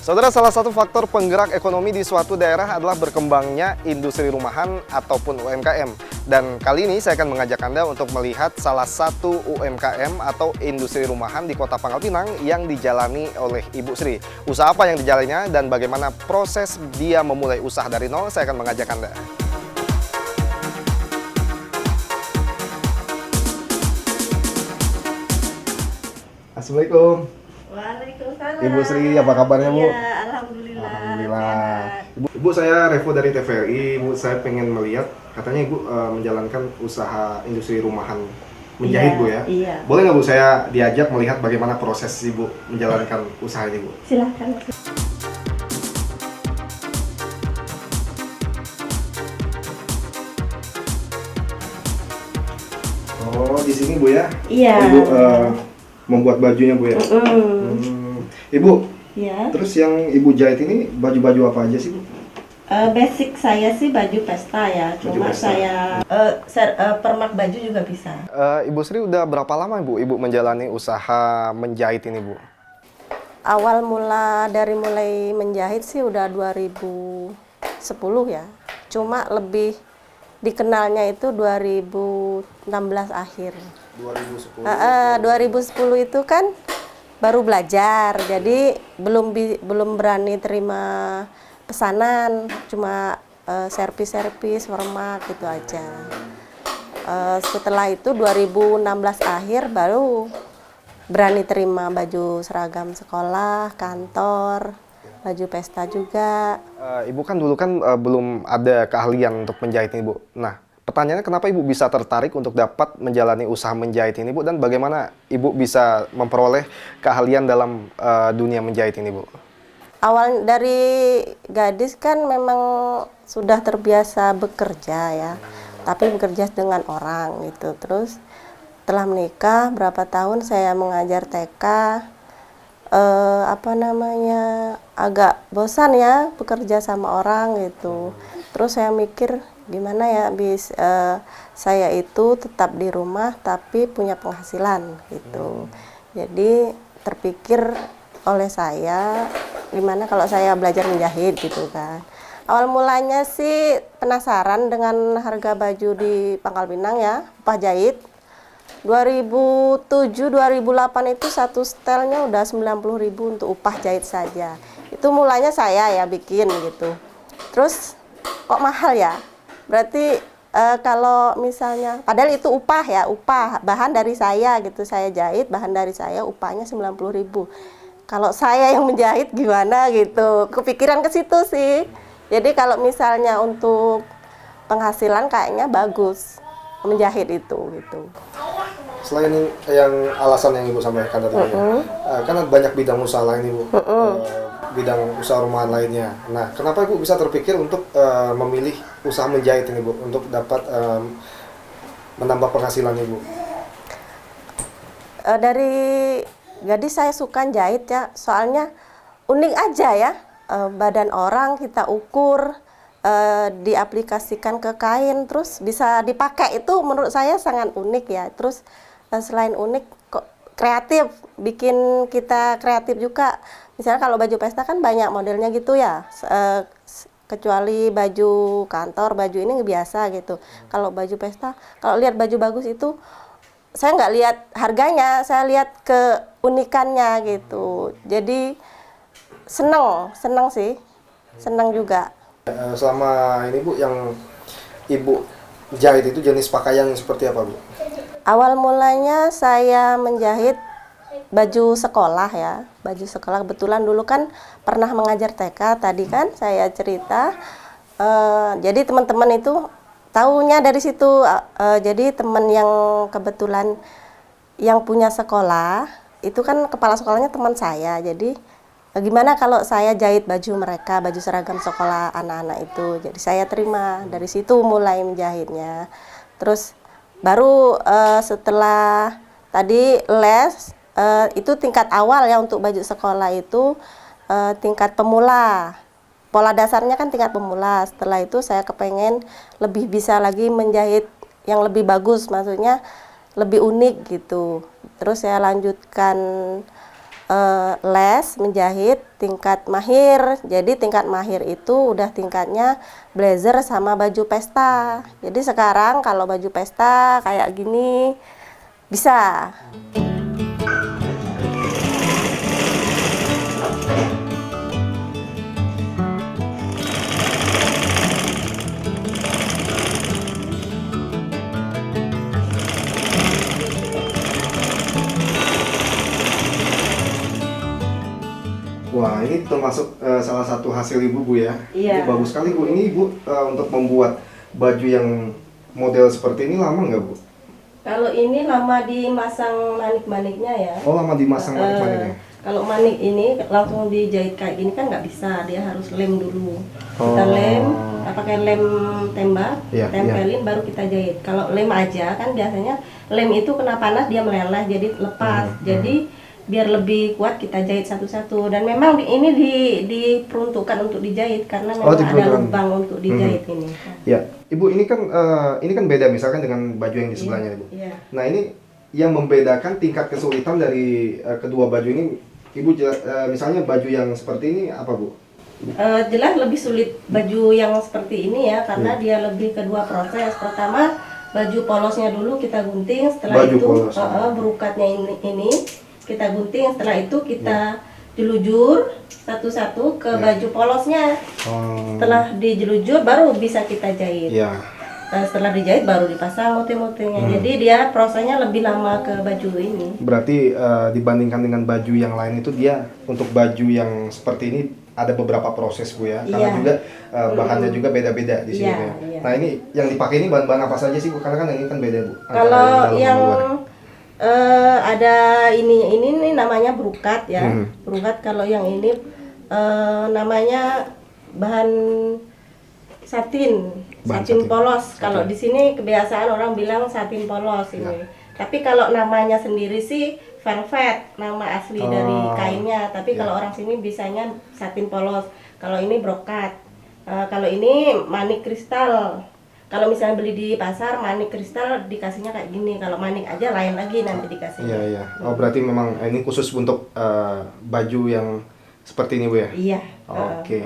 Saudara, salah satu faktor penggerak ekonomi di suatu daerah adalah berkembangnya industri rumahan ataupun UMKM. Dan kali ini saya akan mengajak Anda untuk melihat salah satu UMKM atau industri rumahan di Kota Pangkal Pinang yang dijalani oleh Ibu Sri. Usaha apa yang dijalaninya dan bagaimana proses dia memulai usaha dari nol, saya akan mengajak Anda. Assalamualaikum. Waalaikumsalam. Ibu Sri, apa kabarnya, Bu? Ya, alhamdulillah. Alhamdulillah. Ibu, saya Revo dari TVRI. Ibu, saya pengen melihat, katanya Ibu menjalankan usaha industri rumahan menjahit, Bu ya? Iya. Boleh nggak, Bu, saya diajak melihat bagaimana proses Ibu menjalankan usaha ini, Bu? Silahkan. Oh, di sini, Bu ya? Iya. Ibu membuat bajunya, Bu ya? Ibu, Iya. terus yang Ibu jahit ini baju-baju apa aja sih, Bu? Basic saya sih baju pesta ya. Cuma pesta. saya permak baju juga bisa. Ibu Sri udah berapa lama, Bu, Ibu menjalani usaha menjahit ini, Bu? Awal mulai menjahit sih udah 2010 ya. Cuma lebih dikenalnya itu 2016 akhir. 2010. 2010 itu kan baru belajar, jadi belum berani terima pesanan, cuma servis permak gitu aja. Setelah itu 2016 akhir baru berani terima baju seragam sekolah, kantor, baju pesta juga. Ibu kan dulu kan belum ada keahlian untuk menjahit ini, Bu. Nah, pertanyaannya kenapa Ibu bisa tertarik untuk dapat menjalani usaha menjahit ini, Bu? Dan bagaimana Ibu bisa memperoleh keahlian dalam dunia menjahit ini, Bu? Awal dari gadis kan memang sudah terbiasa bekerja ya, tapi bekerja dengan orang gitu. Terus setelah menikah berapa tahun saya mengajar TK, agak bosan ya bekerja sama orang gitu. Terus saya mikir gimana ya saya itu tetap di rumah tapi punya penghasilan gitu. Jadi terpikir oleh saya gimana kalau saya belajar menjahit gitu kan. Awal mulanya sih penasaran dengan harga baju di Pangkal Pinang ya, upah jahit. 2007-2008 itu satu setelnya udah 90.000 untuk upah jahit saja. Itu mulanya saya ya bikin gitu. Terus kok mahal ya? Berarti kalau misalnya, padahal itu upah bahan dari saya gitu, saya jahit bahan dari saya, upahnya 90.000. Kalau saya yang menjahit gimana gitu, kepikiran ke situ sih. Jadi kalau misalnya untuk penghasilan kayaknya bagus menjahit itu gitu. Selain yang alasan yang Ibu sampaikan tadi, kan ada banyak bidang usaha lain, Ibu. Bidang usaha rumahan lainnya. Nah, kenapa Ibu bisa terpikir untuk memilih usaha menjahit ini, Bu, untuk dapat menambah penghasilan Ibu? Dari gadis saya suka jahit ya, soalnya unik aja ya, badan orang kita ukur, diaplikasikan ke kain, terus bisa dipakai, itu menurut saya sangat unik ya. Terus selain unik, kok kreatif, bikin kita kreatif juga. Misalnya kalau baju pesta kan banyak modelnya gitu ya, kecuali baju kantor, baju ini biasa gitu. Kalau baju pesta, kalau lihat baju bagus itu, saya nggak lihat harganya, saya lihat keunikannya gitu. Jadi seneng sih, seneng juga. Selama ini, Bu, yang Ibu jahit itu jenis pakaian seperti apa, Bu? Awal mulanya saya menjahit baju sekolah ya, baju sekolah. Kebetulan dulu kan pernah mengajar TK, tadi kan saya cerita. Jadi teman-teman itu taunya dari situ. Jadi teman yang kebetulan yang punya sekolah, itu kan kepala sekolahnya teman saya. Jadi gimana kalau saya jahit baju mereka, baju seragam sekolah anak-anak itu. Jadi saya terima, dari situ mulai menjahitnya. Terus baru setelah tadi les, itu tingkat awal ya untuk baju sekolah itu, tingkat pemula. Pola dasarnya kan tingkat pemula. Setelah itu saya kepengen lebih bisa lagi menjahit yang lebih bagus, maksudnya lebih unik gitu. Terus saya lanjutkan les menjahit tingkat mahir. Jadi tingkat mahir itu udah tingkatnya blazer sama baju pesta. Jadi sekarang kalau baju pesta kayak gini bisa. Wah, ini termasuk salah satu hasil Ibu, Bu ya. Iya. Ini bagus sekali, Bu. Ini Ibu untuk membuat baju yang model seperti ini lama nggak, Bu? Kalau ini lama dimasang manik-maniknya ya. Oh, lama dimasang manik-maniknya. Kalau manik ini langsung dijahit kayak gini kan nggak bisa, dia harus lem dulu. Kita lem, pakai lem tembak, Iya, tempelin baru kita jahit. Kalau lem aja kan biasanya lem itu kena panas dia meleleh jadi lepas. Jadi biar lebih kuat kita jahit satu-satu. Dan memang ini diperuntukkan untuk dijahit karena memang ada lubang untuk dijahit ini. Ya, Ibu, ini kan beda misalkan dengan baju yang di sebelahnya, Ibu. Iya. Nah, ini yang membedakan tingkat kesulitan dari kedua baju ini, Ibu misalnya baju yang seperti ini apa, Bu? Jelas lebih sulit baju yang seperti ini ya karena dia lebih kedua proses. Pertama baju polosnya dulu kita gunting, setelah Baju itu polos. berukatnya ini kita gunting, setelah itu kita jelujur satu-satu ke baju polosnya. Setelah dijelujur baru bisa kita jahit. Iya. Nah, setelah dijahit baru dipasang motif-motifnya. Jadi dia prosesnya lebih lama ke baju ini. Berarti dibandingkan dengan baju yang lain itu dia untuk baju yang seperti ini ada beberapa proses, Bu ya. Karena juga bahannya juga beda-beda di sini, Bu ya. Iya. Nah, ini yang dipakai ini bahan-bahan apa saja sih, Bu? Karena kan ini kan beda, Bu. antara Kalau dalam dan yang luar. ada ini nih namanya brokat ya. Brokat kalau yang ini namanya bahan satin, satin polos. Kalau di sini kebiasaan orang bilang satin polos ini. Tapi kalau namanya sendiri sih velvet, nama asli dari kainnya. Tapi kalau orang sini bisanya satin polos. Kalau ini brokat. Kalau ini manik kristal. Kalau misalnya beli di pasar manik kristal dikasihnya kayak gini. Kalau manik aja lain lagi nanti dikasihnya. Iya, iya. Oh, berarti memang ini khusus untuk baju yang seperti ini, Bu ya? Iya. Oke.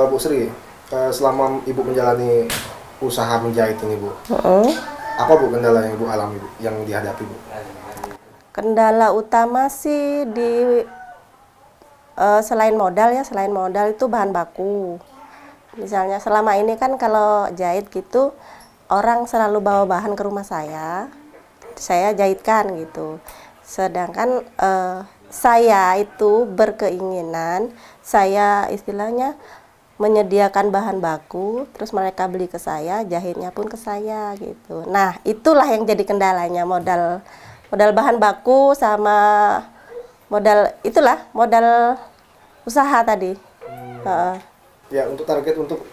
Bu Sri, selama Ibu menjalani usaha menjahit ini, Bu, apa, Bu, kendala yang Ibu alami, Bu, yang dihadapi, Bu? Kendala utama sih selain modal ya, selain modal itu bahan baku. Misalnya selama ini kan kalau jahit gitu, orang selalu bawa bahan ke rumah saya jahitkan gitu. Sedangkan saya itu berkeinginan, saya istilahnya menyediakan bahan baku, terus mereka beli ke saya, jahitnya pun ke saya gitu. Nah, itulah yang jadi kendalanya, modal bahan baku sama modal usaha tadi. Ya, untuk target untuk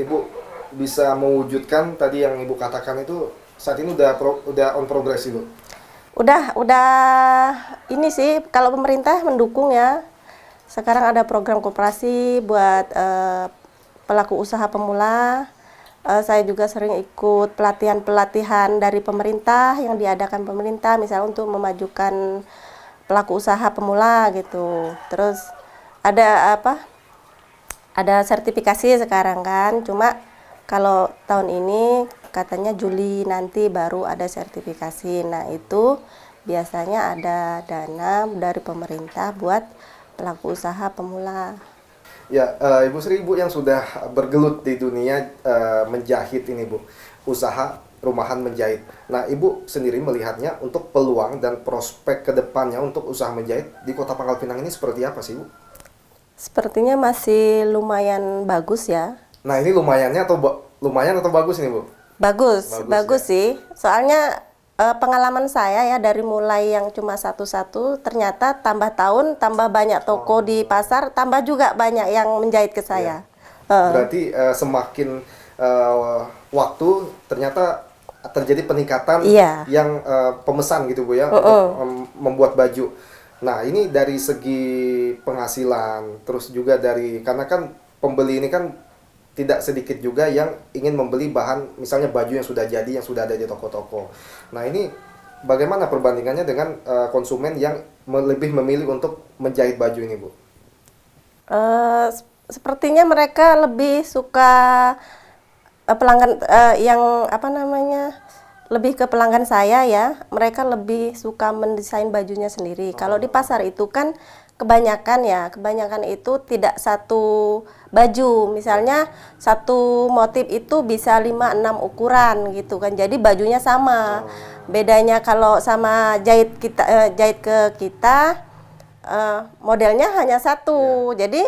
Ibu bisa mewujudkan tadi yang Ibu katakan itu saat ini udah on progress, Ibu? Udah ini sih kalau pemerintah mendukung ya. Sekarang ada program koperasi buat pelaku usaha pemula. Saya juga sering ikut pelatihan dari pemerintah yang diadakan pemerintah, misalnya untuk memajukan pelaku usaha pemula gitu. Terus ada sertifikasi sekarang kan, cuma kalau tahun ini katanya Juli nanti baru ada sertifikasi. Nah, itu biasanya ada dana dari pemerintah buat pelaku usaha pemula. Ya, Ibu Sri, Ibu yang sudah bergelut di dunia menjahit ini, Bu, usaha rumahan menjahit. Nah, Ibu sendiri melihatnya untuk peluang dan prospek ke depannya untuk usaha menjahit di Kota Pangkal Pinang ini seperti apa sih, Bu? Sepertinya masih lumayan bagus ya. Nah, ini lumayan atau bagus ini, Bu? Bagus, Bagus, bagus ya. sih. Soalnya pengalaman saya ya dari mulai yang cuma satu-satu, ternyata tambah tahun, tambah banyak toko di pasar, tambah juga banyak yang menjahit ke saya. Berarti semakin waktu ternyata terjadi peningkatan Iya. yang pemesan gitu, Bu, ya, untuk membuat baju. Nah, ini dari segi penghasilan, terus juga dari karena kan pembeli ini kan tidak sedikit juga yang ingin membeli bahan misalnya baju yang sudah jadi, yang sudah ada di toko-toko. Nah, ini bagaimana perbandingannya dengan konsumen yang lebih memilih untuk menjahit baju ini, Bu? Sepertinya mereka lebih suka pelanggan yang apa namanya, lebih ke pelanggan saya ya. Mereka lebih suka mendesain bajunya sendiri. Kalau di pasar itu kan kebanyakan itu tidak satu baju. Misalnya satu motif itu bisa 5-6 ukuran gitu kan. Jadi bajunya sama. Bedanya kalau sama jahit ke kita, modelnya hanya satu. Jadi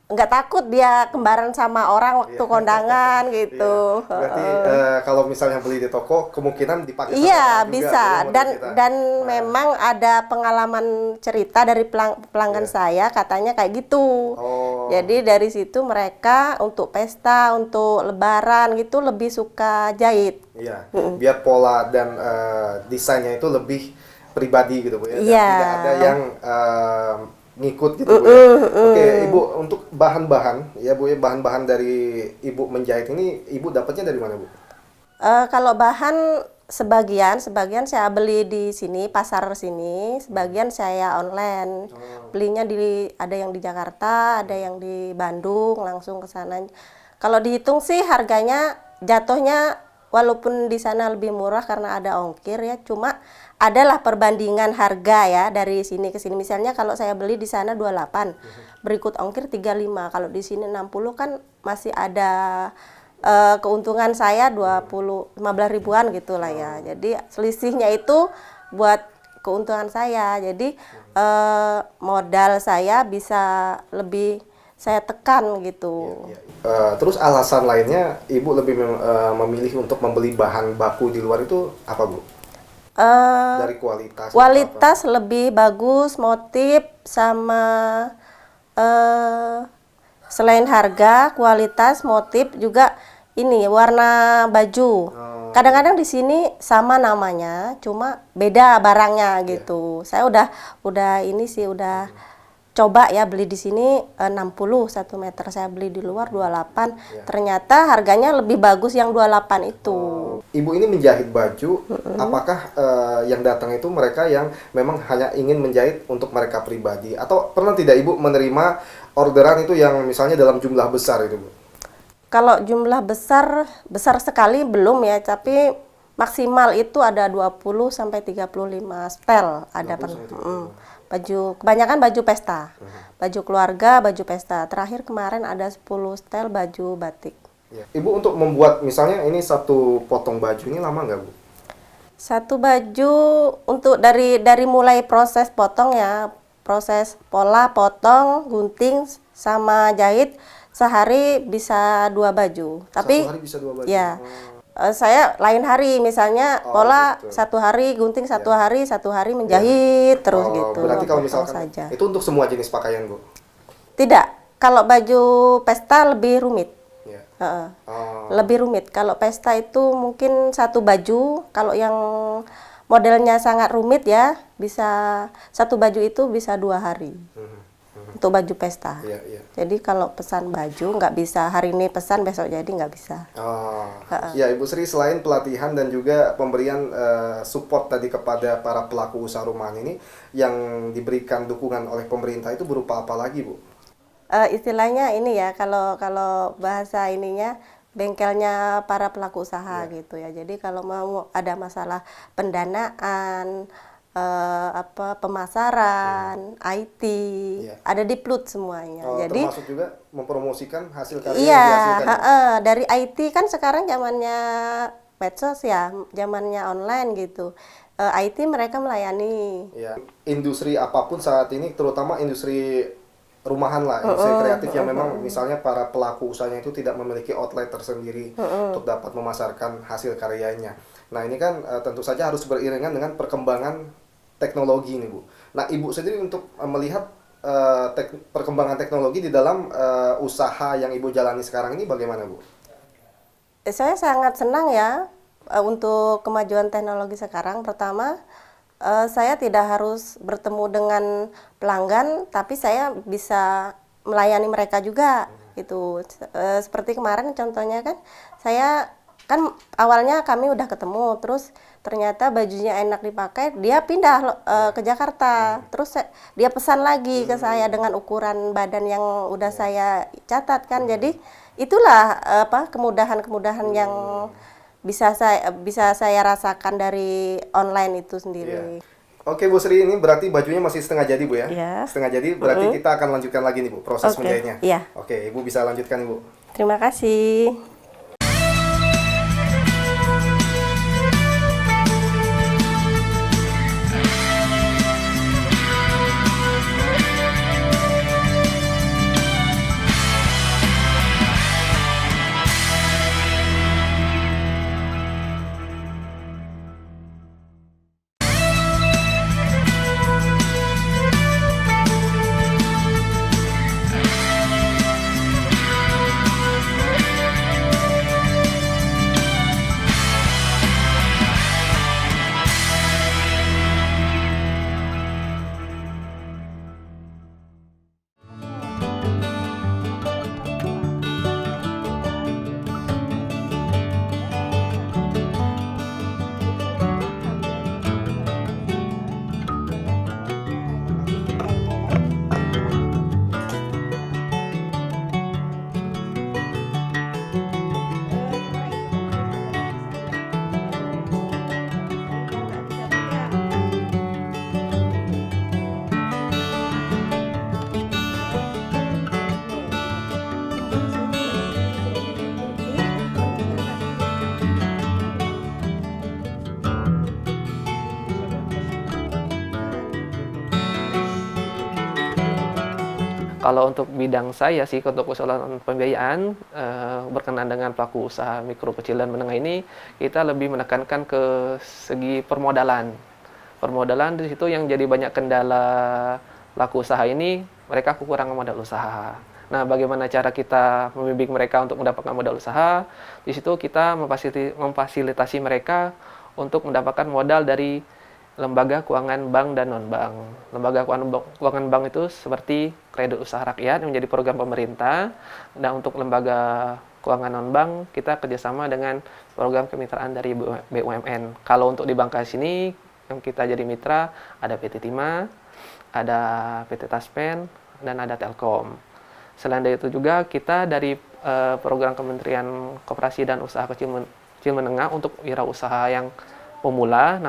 nggak takut dia kembaran sama orang waktu kondangan gitu. Iya. Berarti kalau misalnya beli di toko, kemungkinan dipakai sama Iya, orang juga, bisa. Bu, ya, model kita. Dan memang ada pengalaman cerita dari pelanggan saya, katanya kayak gitu. Oh, Jadi dari situ mereka untuk pesta, untuk lebaran gitu lebih suka jahit. iya. Biar pola dan desainnya itu lebih pribadi gitu, Bu, ya. Dan Iya. tidak ada yang ngikut gitu, Bu, ya. Oke, Ibu, untuk bahan-bahan ya, Bu, ya, bahan-bahan dari Ibu menjahit ini Ibu dapatnya dari mana, Bu? Kalau bahan sebagian saya beli di sini, pasar sini, sebagian saya online. Belinya ada yang di Jakarta, ada yang di Bandung, langsung ke sana. Kalau dihitung sih harganya jatuhnya walaupun di sana lebih murah karena ada ongkir ya, cuma adalah perbandingan harga ya dari sini ke sini. Misalnya kalau saya beli di sana 28, berikut ongkir 35. Kalau di sini 60 kan masih ada keuntungan saya 15 ribuan gitulah ya. Jadi selisihnya itu buat keuntungan saya. Jadi modal saya bisa lebih saya tekan gitu. Terus alasan lainnya Ibu lebih memilih untuk membeli bahan baku di luar itu apa, Bu? Dari kualitas atau Kualitas lebih bagus, motif sama selain harga, kualitas, motif juga ini warna baju. Kadang-kadang di sini sama namanya, cuma beda barangnya gitu. Saya udah ini sih udah coba ya beli di sini 60 1 meter, saya beli di luar 28. Ternyata harganya lebih bagus yang 28 itu. Ibu ini menjahit baju, apakah yang datang itu mereka yang memang hanya ingin menjahit untuk mereka pribadi? Atau pernah tidak Ibu menerima orderan itu yang misalnya dalam jumlah besar itu, Bu? Kalau jumlah besar sekali belum ya, tapi maksimal itu ada 20 sampai 35 setel ada baju, kebanyakan baju pesta. Baju keluarga, baju pesta. Terakhir kemarin ada 10 setel baju batik. Ya. Ibu untuk membuat misalnya ini satu potong baju ini lama nggak, Bu? Satu baju untuk dari mulai proses potong ya, proses pola, potong, gunting sama jahit sehari bisa 2 baju. Tapi Satu hari bisa 2 baju? ya, saya lain hari misalnya pola gitu. 1 hari, gunting 1 hari menjahit terus gitu. Berarti kalau potong misalkan saja. itu untuk semua jenis pakaian, Bu? Tidak, kalau baju pesta lebih rumit. Ya. Lebih rumit. Kalau pesta itu mungkin 1 baju, kalau yang modelnya sangat rumit ya, bisa 1 baju itu bisa 2 hari. Untuk baju pesta. Iya. Jadi kalau pesan baju nggak bisa hari ini pesan besok jadi nggak bisa. Ya, Ibu Sri, selain pelatihan dan juga pemberian support tadi kepada para pelaku usaha rumahan ini, yang diberikan dukungan oleh pemerintah itu berupa apa lagi, Bu? Istilahnya ini ya, kalau bahasa ininya bengkelnya para pelaku usaha gitu ya. Jadi kalau mau ada masalah pendanaan, pemasaran, IT, Iya. ada di Plut semuanya. Jadi Termasuk juga mempromosikan hasil karya yang iya, dihasilkan. dari IT kan sekarang zamannya medsos ya, zamannya online gitu. IT mereka melayani. Ya, industri apapun saat ini, terutama industri rumahan lah, industri kreatif yang memang misalnya para pelaku usahanya itu tidak memiliki outlet tersendiri untuk dapat memasarkan hasil karyanya. Nah ini kan tentu saja harus beriringan dengan perkembangan teknologi ini Bu. Nah Ibu sendiri untuk melihat perkembangan teknologi di dalam usaha yang Ibu jalani sekarang ini bagaimana Bu? Saya sangat senang ya untuk kemajuan teknologi sekarang. Pertama, saya tidak harus bertemu dengan pelanggan, tapi saya bisa melayani mereka juga gitu. Seperti kemarin contohnya kan, saya kan awalnya kami udah ketemu, terus ternyata bajunya enak dipakai, dia pindah ke Jakarta, terus dia pesan lagi ke saya dengan ukuran badan yang udah saya catat kan. Jadi itulah kemudahan-kemudahan yang bisa saya rasakan dari online itu sendiri. Oke Bu Sri, ini berarti bajunya masih setengah jadi Bu ya? Iya. Setengah jadi, berarti kita akan lanjutkan lagi nih Bu, proses Oke, menjahitnya. iya. Oke, Ibu bisa lanjutkan Ibu. Terima kasih. Kalau untuk bidang saya sih, untuk usaha pembiayaan berkenaan dengan pelaku usaha mikro, kecil, dan menengah ini, kita lebih menekankan ke segi permodalan. Permodalan di situ yang jadi banyak kendala pelaku usaha ini, mereka kekurangan modal usaha. Nah, bagaimana cara kita membimbing mereka untuk mendapatkan modal usaha? Di situ kita memfasilitasi mereka untuk mendapatkan modal dari lembaga keuangan bank dan non-bank. Lembaga keuangan bank itu seperti Kredit Usaha Rakyat yang menjadi program pemerintah. Dan untuk lembaga keuangan non-bank, kita kerjasama dengan program kemitraan dari BUMN. Kalau untuk di Bangka sini, yang kita jadi mitra, ada PT Timah, ada PT Taspen, dan ada Telkom. Selain dari itu juga, kita dari program Kementerian Koperasi dan Usaha Kecil Menengah untuk wirausaha yang pemula,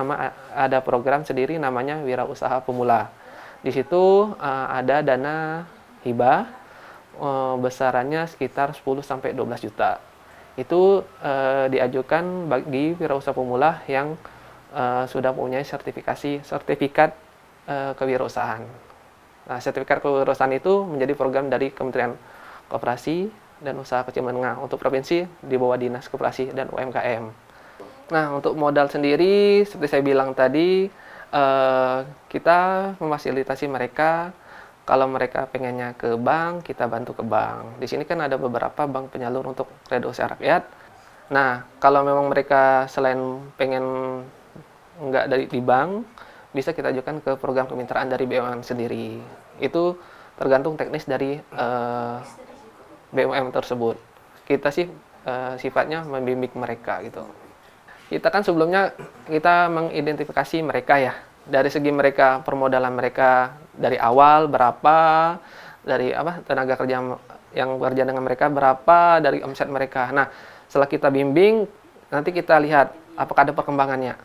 ada program sendiri namanya Wirausaha Pemula. Di situ ada dana hibah besarannya sekitar 10 sampai 12 juta. Itu diajukan bagi wirausaha pemula yang sudah punya sertifikat kewirausahaan. Nah, sertifikat kewirausahaan itu menjadi program dari Kementerian Koperasi dan Usaha Kecil Menengah untuk provinsi di bawah Dinas Koperasi dan UMKM. Nah, untuk modal sendiri, seperti saya bilang tadi, kita memfasilitasi mereka. Kalau mereka pengennya ke bank, kita bantu ke bank. Di sini kan ada beberapa bank penyalur untuk kredit usaha rakyat. Nah, kalau memang mereka selain pengen nggak di bank, bisa kita ajukan ke program kemitraan dari BUMN sendiri. Itu tergantung teknis dari BUMN tersebut. Kita sih sifatnya membimbing mereka gitu. Kita kan sebelumnya kita mengidentifikasi mereka ya, dari segi mereka, permodalan mereka dari awal berapa, dari tenaga kerja yang bekerja dengan mereka berapa, dari omset mereka. Nah, setelah kita bimbing, nanti kita lihat apakah ada perkembangannya.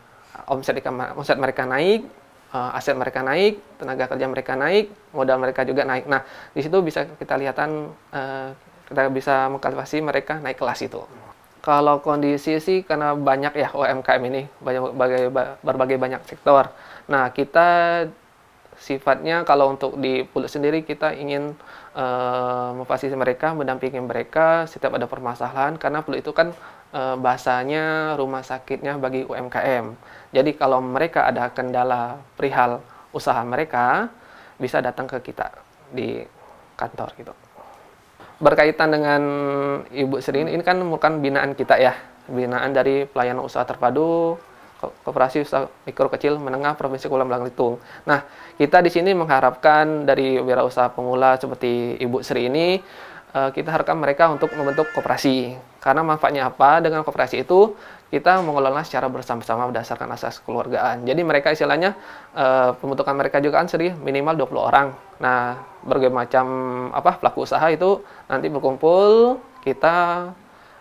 Omset mereka naik, aset mereka naik, tenaga kerja mereka naik, modal mereka juga naik. Nah, di situ bisa kita lihatan, kita bisa mengkalkulasi mereka naik kelas itu. Kalau kondisi sih karena banyak ya UMKM ini, berbagai banyak sektor. Nah, kita sifatnya kalau untuk di Pulut sendiri kita ingin memfasilitasi mereka, mendampingi mereka setiap ada permasalahan, karena Pulut itu kan bahasanya rumah sakitnya bagi UMKM. Jadi kalau mereka ada kendala perihal usaha mereka, bisa datang ke kita di kantor gitu. Berkaitan dengan Ibu Sri ini kan merupakan binaan kita ya, binaan dari Pelayanan Usaha Terpadu Koperasi Usaha Mikro Kecil Menengah Provinsi Kepulauan Bangka-Belitung. Nah, kita di sini mengharapkan dari wirausaha pemula seperti Ibu Sri ini, kita harapkan mereka untuk membentuk koperasi. Karena manfaatnya apa? Dengan koperasi itu kita mengelola secara bersama-sama berdasarkan asas kekeluargaan. Jadi mereka istilahnya pembentukan mereka juga kan minimal 20 orang. Nah, berbagai macam pelaku usaha itu nanti berkumpul, kita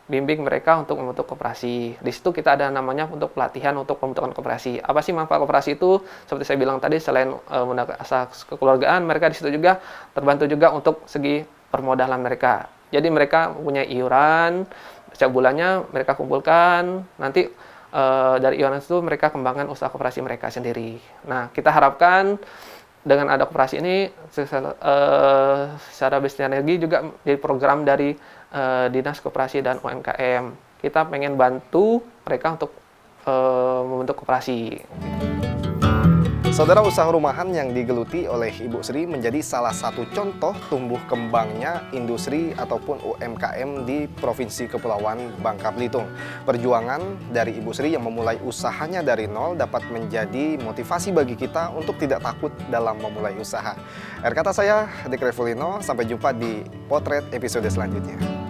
bimbing mereka untuk membentuk koperasi. Di situ kita ada namanya untuk pelatihan untuk pembentukan koperasi. Apa sih manfaat koperasi itu? Seperti saya bilang tadi, selain menggunakan asas kekeluargaan, mereka di situ juga terbantu juga untuk segi permodalan mereka. Jadi mereka punya iuran, setiap bulannya mereka kumpulkan, nanti dari iuran itu mereka kembangkan usaha koperasi mereka sendiri. Nah, kita harapkan dengan ada koperasi ini, secara bersinergi juga jadi program dari Dinas Koperasi dan UMKM. Kita pengen bantu mereka untuk membentuk koperasi. Saudara, usaha rumahan yang digeluti oleh Ibu Sri menjadi salah satu contoh tumbuh kembangnya industri ataupun UMKM di Provinsi Kepulauan Bangka-Belitung. Perjuangan dari Ibu Sri yang memulai usahanya dari nol dapat menjadi motivasi bagi kita untuk tidak takut dalam memulai usaha. Akhir kata saya, Dik Revolino, sampai jumpa di Potret episode selanjutnya.